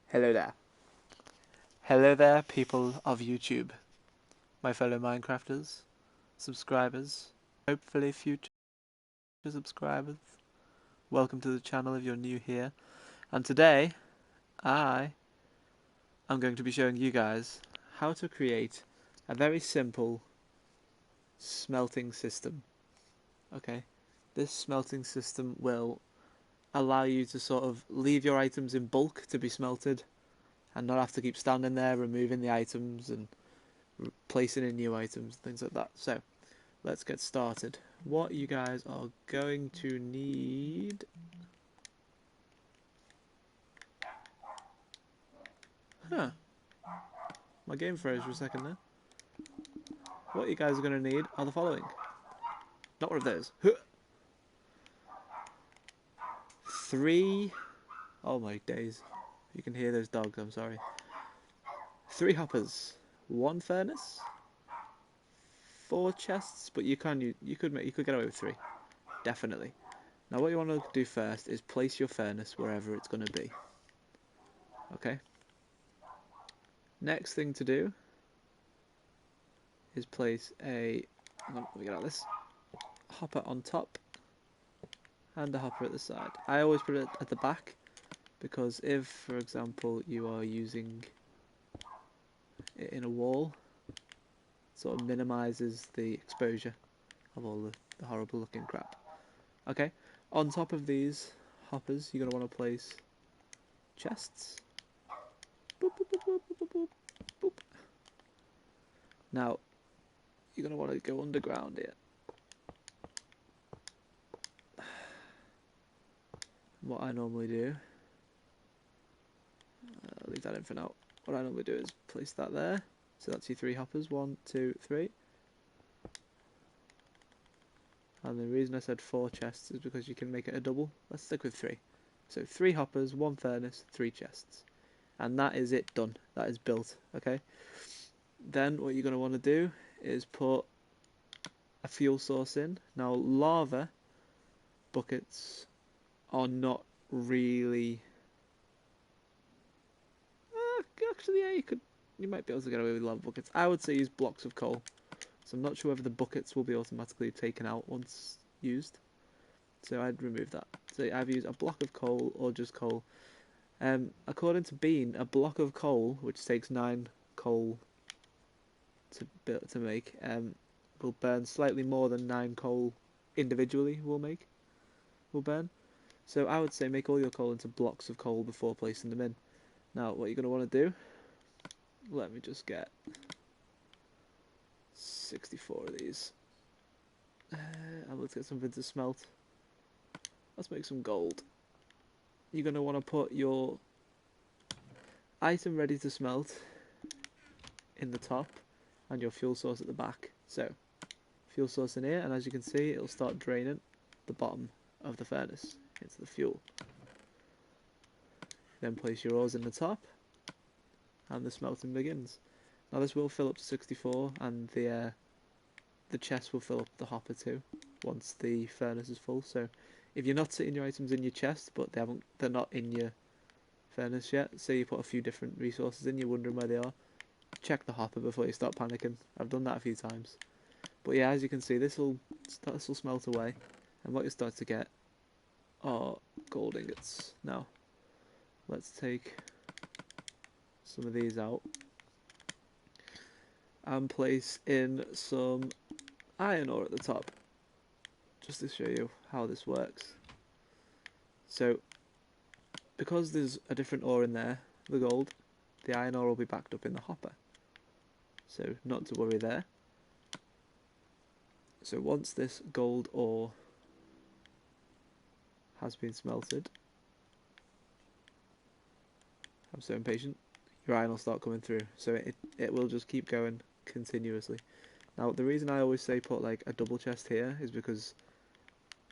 Hello there. Hello there, people of YouTube. My fellow Minecrafters, subscribers, hopefully future subscribers. Welcome to the channel if you're new here. And today, I am going to be showing you guys how to create a very simple smelting system. Okay, this smelting system will allow you to sort of leave your items in bulk to be smelted and not have to keep standing there removing the items and placing in new items, things like that. So let's get started. What you guys are going to need my game froze for a second there. What you guys are going to need are the following. Not one of those. 3 oh my days, you can hear those dogs, I'm sorry. 3 hoppers, 1 furnace, 4 chests, but you could get away with 3, definitely. Now what you want to do first is place your furnace wherever it's going to be. Okay. Next thing to do is place a, let me get out this, hopper on top and a hopper at the side. I always put it at the back because if, for example, you are using it in a wall, it sort of minimises the exposure of all the horrible looking crap. Okay, on top of these hoppers you're going to want to place chests. Boop, boop, boop, boop, boop, boop, boop. Now you're going to want to go underground here. What I normally do, I'll leave that in for now. What I normally do is place that there. So that's your 3 hoppers, 1, 2, 3. And the reason I said 4 chests is because you can make it a double. Let's stick with 3. So 3 hoppers, 1 furnace, 3 chests. And that is it done. That is built, okay? Then what you're going to want to do is put a fuel source in. Now lava buckets are not really... actually, yeah, you might be able to get away with lava buckets. I would say use blocks of coal. So I'm not sure whether the buckets will be automatically taken out once used. So I'd remove that. So I've used a block of coal or just coal. According to Bean, a block of coal, which takes 9 coal to make, will burn slightly more than 9 coal individually will burn. So I would say make all your coal into blocks of coal before placing them in. Now what you're going to want to do, let me just get 64 of these. And let's get something to smelt. Let's make some gold. You're going to want to put your item ready to smelt in the top and your fuel source at the back. So fuel source in here, and as you can see it'll start draining the bottom of the furnace into the fuel. Then place your ores in the top and the smelting begins. Now this will fill up to 64 and the chest will fill up the hopper too once the furnace is full. So if you're not sitting your items in your chest but they're not in your furnace yet, say you put a few different resources in, you're wondering where they are, check the hopper before you start panicking. I've done that a few times. But yeah, as you can see, this will smelt away, and what you start to get are gold ingots. Now let's take some of these out and place in some iron ore at the top, just to show you how this works. So because there's a different ore in there, the gold, the iron ore will be backed up in the hopper, so not to worry there. So once this gold ore has been smelted, I'm so impatient, your iron will start coming through, so it will just keep going continuously. Now the reason I always say put like a double chest here is because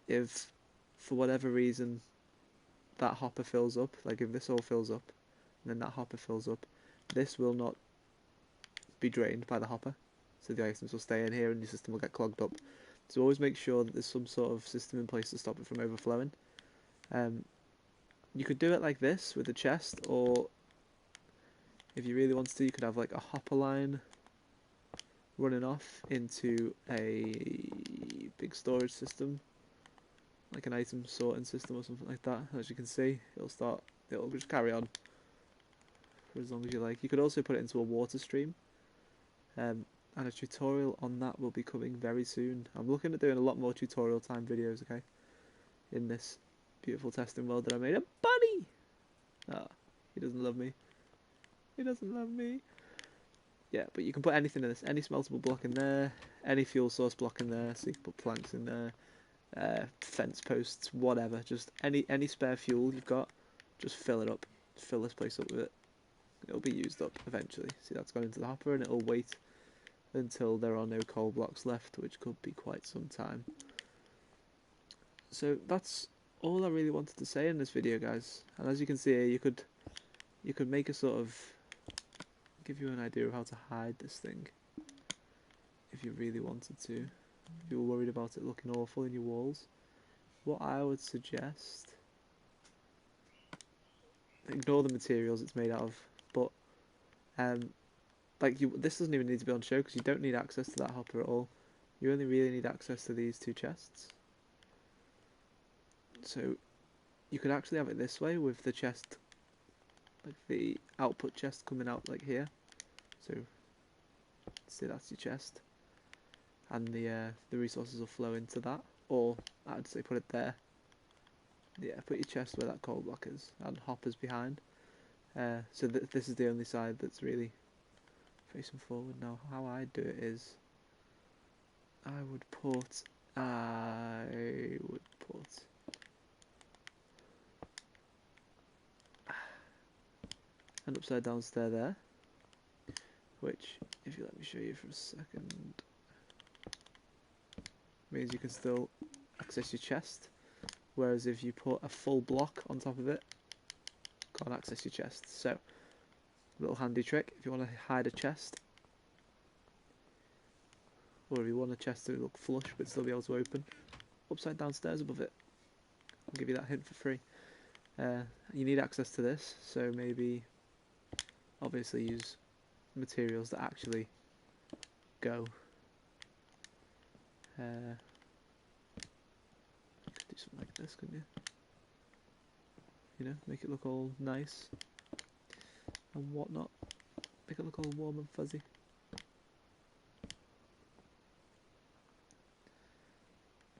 if for whatever reason that hopper fills up, like if this all fills up and then that hopper fills up, this will not be drained by the hopper, so the items will stay in here and your system will get clogged up. So always make sure that there's some sort of system in place to stop it from overflowing. You could do it like this with the chest, or If you really wanted to, you could have like a hopper line running off into a big storage system, like an item sorting system or something like that. As you can see, it'll just carry on for as long as you like. You could also put it into a water stream, and a tutorial on that will be coming very soon. I'm looking at doing a lot more tutorial time videos, okay, in this beautiful testing world that I made. A bunny! Ah, he doesn't love me. He doesn't love me. Yeah, but you can put anything in this, any smeltable block in there, any fuel source block in there, so you can put planks in there, fence posts, whatever, just any spare fuel you've got, just fill it up, fill this place up with it. It'll be used up eventually. See, that's gone into the hopper, and it'll wait until there are no coal blocks left, which could be quite some time. So that's all I really wanted to say in this video, guys. And as you can see here, you could make a sort of, give you an idea of how to hide this thing if you really wanted to. If you were worried about it looking awful in your walls, what I would suggest, ignore the materials it's made out of, but this doesn't even need to be on show because you don't need access to that hopper at all. You only really need access to these two chests. So you could actually have it this way with the chest, like the output chest coming out like here. So see, that's your chest, and the resources will flow into that, or I'd say put it there. Yeah, put your chest where that coal block is, and hoppers behind. So this is the only side that's really facing forward. Now, how I do it is, I would put an upside down stair there, which, if you let me show you for a second, means you can still access your chest, whereas if you put a full block on top of it, can't access your chest. So, little handy trick, if you want to hide a chest, or if you want a chest to look flush but still be able to open, upside down stairs above it. I'll give you that hint for free. You need access to this, so maybe obviously use materials that actually go. You could do something like this, couldn't you? You know, make it look all nice and whatnot. Make it look all warm and fuzzy.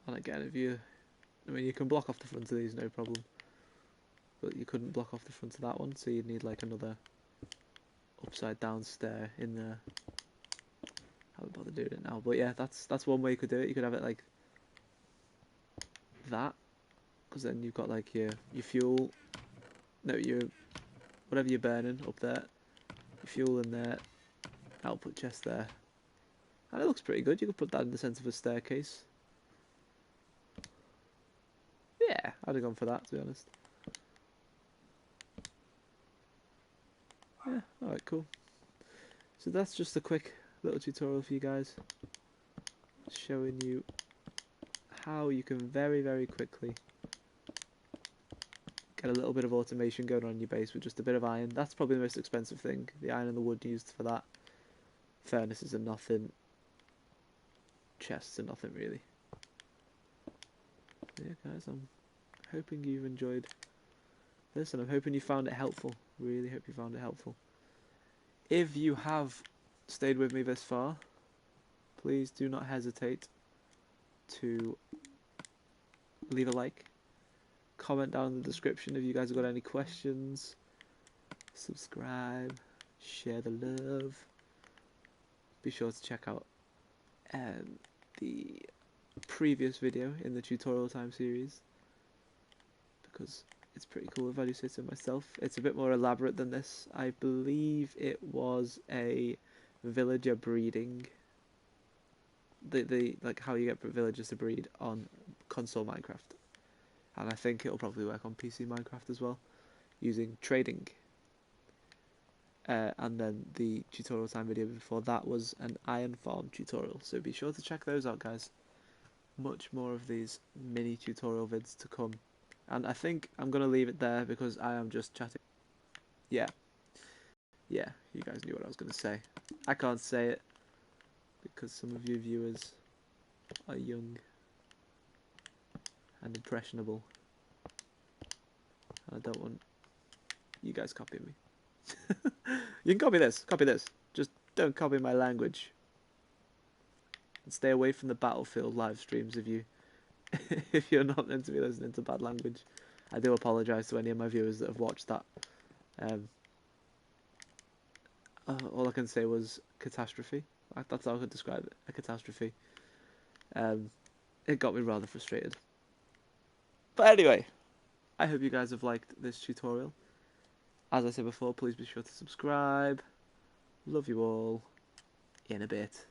And again, you can block off the front of these, no problem. But you couldn't block off the front of that one, so you'd need like another upside down stair in there. I haven't bothered doing it now, but yeah, that's one way you could do it. You could have it like that, because then you've got like your fuel, whatever you're burning up there, your fuel in there, output chest there, and it looks pretty good. You could put that in the centre of a staircase. Yeah, I'd have gone for that, to be honest. Yeah, alright, cool. So that's just a quick little tutorial for you guys, showing you how you can very, very quickly get a little bit of automation going on in your base with just a bit of iron. That's probably the most expensive thing, the iron and the wood used for that. Furnaces are nothing, chests are nothing really. Yeah guys, I'm hoping you've enjoyed this, and I'm hoping you found it helpful. Really hope you found it helpful. If you have stayed with me this far, please do not hesitate to leave a like, comment down in the description if you guys have got any questions, subscribe, share the love. Be sure to check out the previous video in the tutorial time series, because it's pretty cool if I do say so myself. It's a bit more elaborate than this. I believe it was a villager breeding, the like how you get villagers to breed on console Minecraft, and I think it'll probably work on PC Minecraft as well, using trading. And then the tutorial time video before that was an iron farm tutorial, so be sure to check those out, guys. Much more of these mini tutorial vids to come, and I think I'm going to leave it there because I am just chatting. Yeah, Yeah, you guys knew what I was going to say. I can't say it because some of you viewers are young and impressionable. And I don't want you guys copying me. You can copy this. Just don't copy my language. And stay away from the Battlefield live streams if you're not meant to be listening to bad language. I do apologise to any of my viewers that have watched that. All I can say was catastrophe. That's how I could describe it. A catastrophe. It got me rather frustrated. But anyway, I hope you guys have liked this tutorial. As I said before, please be sure to subscribe. Love you all. In a bit.